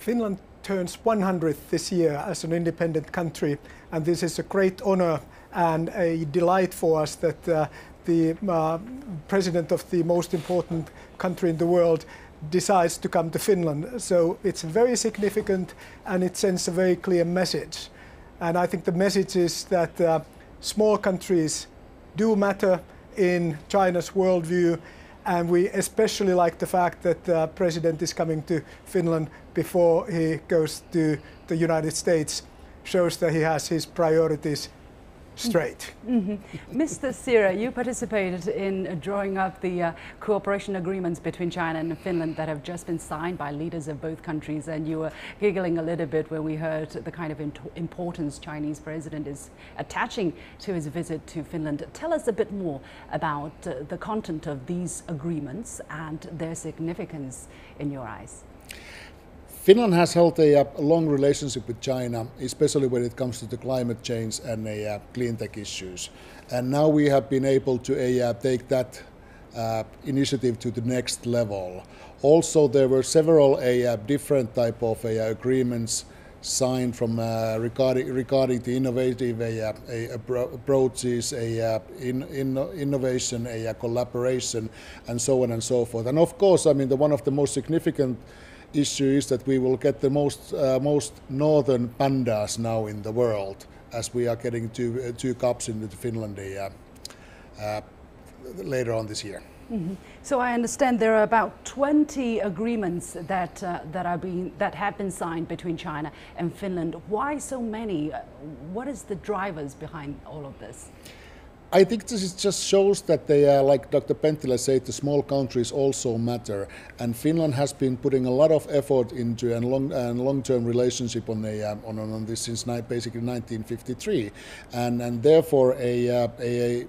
Finland turns 100th this year as an independent country, and this is a great honor and a delight for us that the president of the most important country in the world decides to come to Finland. So it's very significant, and it sends a very clear message. And I think the message is that small countries do matter in China's worldview, and we especially like the fact that the president is coming to Finland before he goes to the United States. Shows that he has his priorities straight. Mr. Siira, you participated in drawing up the cooperation agreements between China and Finland that have just been signed by leaders of both countries, and you were giggling a little bit when we heard the kind of importance Chinese president is attaching to his visit to Finland. Tell us a bit more about the content of these agreements and their significance in your eyes. Finland has held a long relationship with China, especially when it comes to the climate change and clean tech issues. And now we have been able to take that initiative to the next level. Also, there were several different type of agreements signed from regarding the innovative approaches, innovation, collaboration, and so on and so forth. And of course, I mean, one of the most significant issue is that we will get the most northern pandas now in the world, as we are getting two cubs into Finland later on this year. So I understand there are about 20 agreements that have been signed between China and Finland. Why so many? What is the drivers behind all of this? I think this just shows that they, like Dr. Penttila said, the small countries also matter, and Finland has been putting a lot of effort into a long-term relationship on this since basically 1953, and therefore I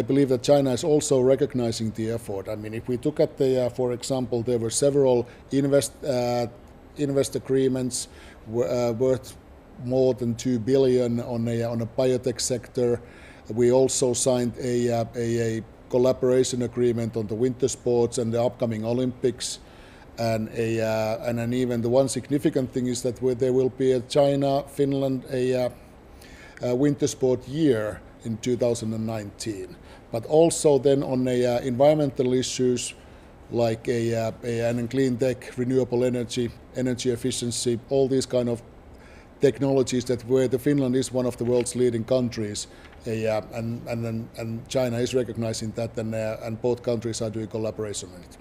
believe that China is also recognizing the effort. I mean, if we look at for example, there were several invest agreements worth more than 2 billion on a biotech sector. We also signed a collaboration agreement on the winter sports and the upcoming Olympics, and then even the one significant thing is that there will be a China-Finland winter sport year in 2019. But also then on environmental issues like and clean tech, renewable energy efficiency, all these kind of technologies where Finland is one of the world's leading countries, and China is recognizing that, and both countries are doing collaboration on it.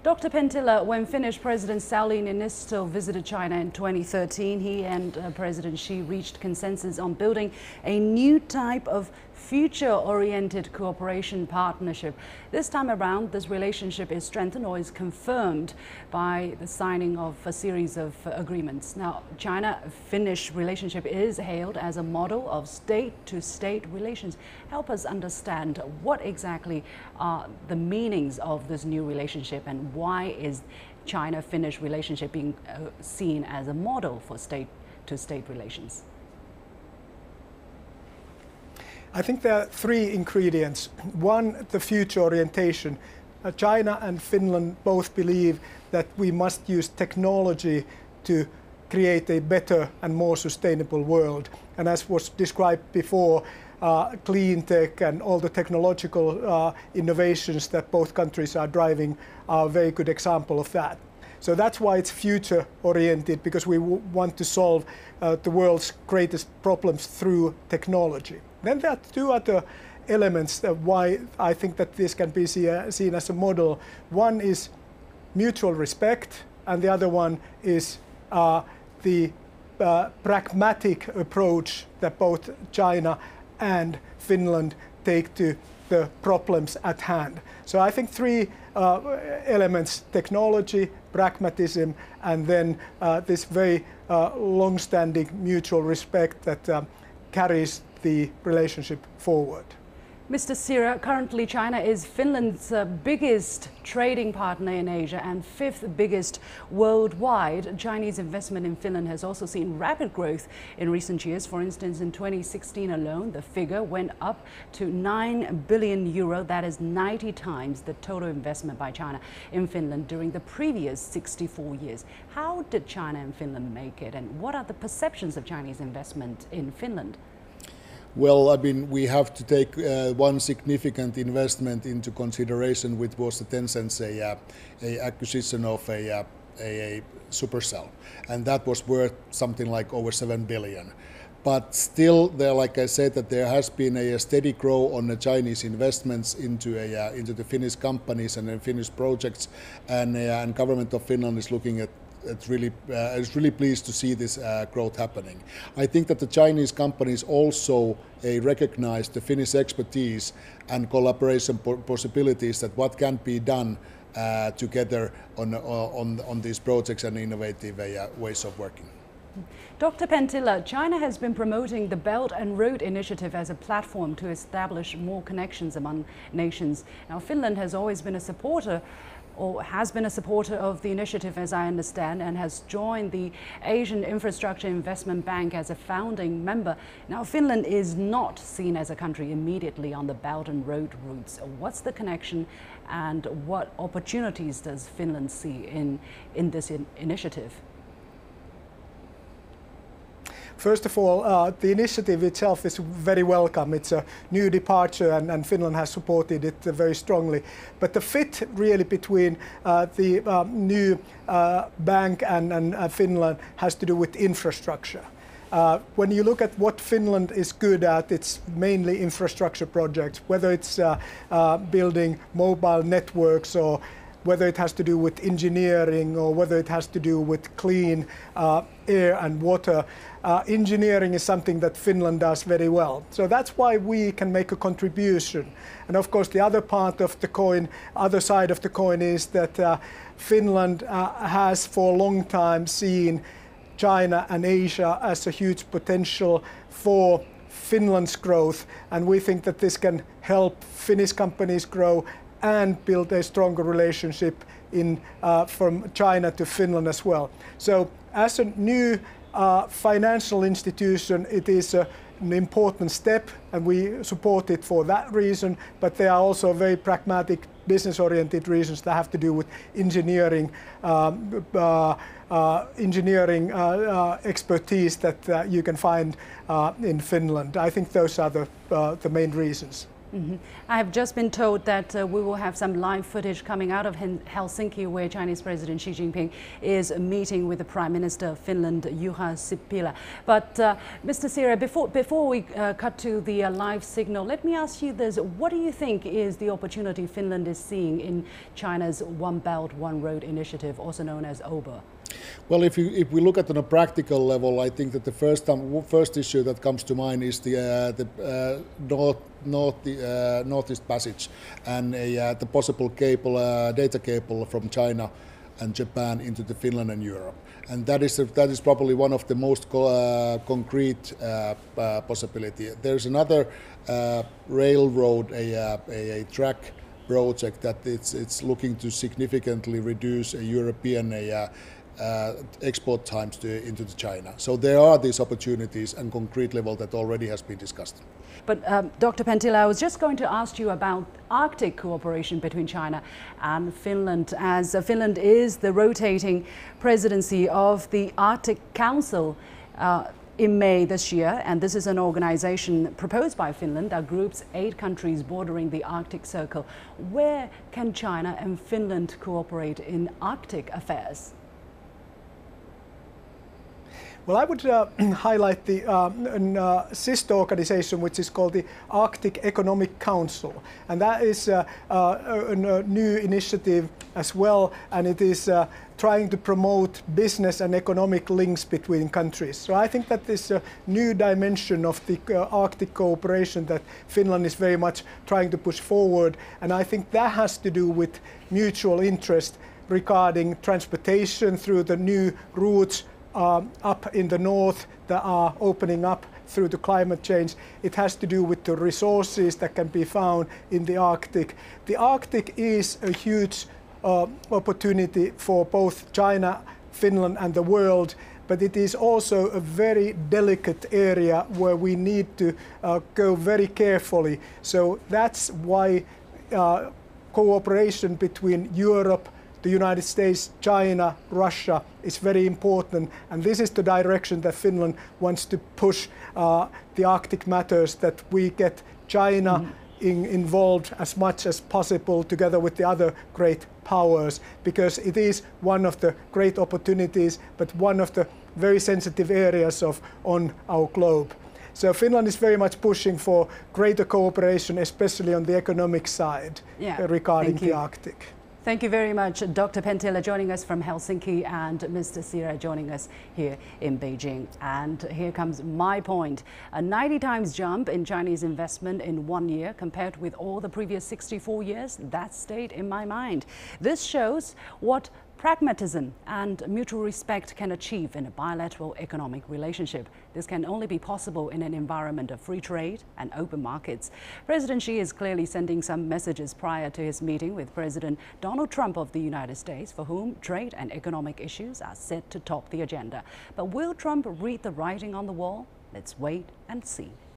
Dr. Penttila, when Finnish President Sauli Niinisto visited China in 2013, he and President Xi reached consensus on building a new type of future-oriented cooperation partnership. This time around, this relationship is strengthened or is confirmed by the signing of a series of agreements. Now, China-Finnish relationship is hailed as a model of state-to-state relations. Help us understand what exactly are the meanings of this new relationship, and why is China-Finnish relationship being seen as a model for state-to-state relations? I think there are three ingredients. One, the future orientation. China and Finland both believe that we must use technology to create a better and more sustainable world. And as was described before, clean tech and all the technological innovations that both countries are driving are a very good example of that. So that's why it's future oriented, because we want to solve the world's greatest problems through technology. Then there are two other elements why I think that this can be seen as a model. One is mutual respect, and the other one is the pragmatic approach that both China and Finland take to the problems at hand. So I think three elements: technology, pragmatism, and then this very long-standing mutual respect that carries the relationship forward. Mr. Siira, currently China is Finland's biggest trading partner in Asia and fifth biggest worldwide. Chinese investment in Finland has also seen rapid growth in recent years. For instance, in 2016 alone, the figure went up to 9 billion euro. That is 90 times the total investment by China in Finland during the previous 64 years. How did China and Finland make it, and what are the perceptions of Chinese investment in Finland? Well, I mean, we have to take one significant investment into consideration, which was the Tencent's acquisition of a Supercell, and that was worth something like over 7 billion. But still, there, like I said, that there has been a steady growth on the Chinese investments into the Finnish companies and the Finnish projects, and government of Finland is looking at. It's really pleased to see this growth happening. I think that the Chinese companies also recognize the Finnish expertise and collaboration possibilities, that what can be done together on these projects and innovative ways of working. Dr. Penttila, China has been promoting the Belt and Road Initiative as a platform to establish more connections among nations. Now, Finland has always been a supporter of the initiative, as I understand, and has joined the Asian Infrastructure Investment Bank as a founding member. Now, Finland is not seen as a country immediately on the Belt and Road routes. What's the connection, and what opportunities does Finland see in this initiative? First of all, the initiative itself is very welcome. It's a new departure, and Finland has supported it very strongly. But the fit really between the new bank and Finland has to do with infrastructure. When you look at what Finland is good at, it's mainly infrastructure projects, whether it's building mobile networks, or whether it has to do with engineering, or whether it has to do with clean air and water. Engineering is something that Finland does very well. So that's why we can make a contribution. And of course, the other part of the coin, other side of the coin, is that Finland has for a long time seen China and Asia as a huge potential for Finland's growth. And we think that this can help Finnish companies grow and build a stronger relationship from China to Finland as well. So as a new financial institution, it is an important step, and we support it for that reason. But there are also very pragmatic, business-oriented reasons that have to do with engineering expertise that you can find in Finland. I think those are the main reasons. Mm-hmm. I have just been told that we will have some live footage coming out of Helsinki, where Chinese President Xi Jinping is meeting with the Prime Minister of Finland, Juha Sipilä. But Mr. Siira, before we cut to the live signal, let me ask you this. What do you think is the opportunity Finland is seeing in China's One Belt, One Road initiative, also known as OBER? Well, if we look at it on a practical level, I think that the first issue that comes to mind is the Northeast Passage and the possible data cable from China and Japan into the Finland and Europe. And that is probably one of the most concrete possibility. There's another railroad, a track project that it's looking to significantly reduce European export times into China. So there are these opportunities and concrete level that already has been discussed. But Dr. Penttila, I was just going to ask you about Arctic cooperation between China and Finland, as Finland is the rotating presidency of the Arctic Council in May this year, and this is an organization proposed by Finland that groups 8 countries bordering the Arctic Circle. Where can China and Finland cooperate in Arctic affairs? Well, I would highlight the sister organization, which is called the Arctic Economic Council. And that is a new initiative as well, and it is trying to promote business and economic links between countries. So I think that this new dimension of the Arctic cooperation that Finland is very much trying to push forward, and I think that has to do with mutual interest regarding transportation through the new routes up in the north that are opening up through the climate change. It has to do with the resources that can be found in the Arctic. The Arctic is a huge opportunity for both China, Finland and the world, but it is also a very delicate area where we need to go very carefully. So that's why cooperation between Europe, the United States, China, Russia is very important, and this is the direction that Finland wants to push the Arctic matters, that we get China involved as much as possible together with the other great powers, because it is one of the great opportunities, but one of the very sensitive areas on our globe. So Finland is very much pushing for greater cooperation, especially on the economic side, regarding the Arctic. Thank you very much, Dr. Penttila, joining us from Helsinki, and Mr. Siira joining us here in Beijing. And here comes my point. A 90 times jump in Chinese investment in 1 year compared with all the previous 64 years, that stayed in my mind. This shows what pragmatism and mutual respect can achieve in a bilateral economic relationship. This can only be possible in an environment of free trade and open markets. President Xi is clearly sending some messages prior to his meeting with President Donald Trump of the United States, for whom trade and economic issues are set to top the agenda. But will Trump read the writing on the wall? Let's wait and see.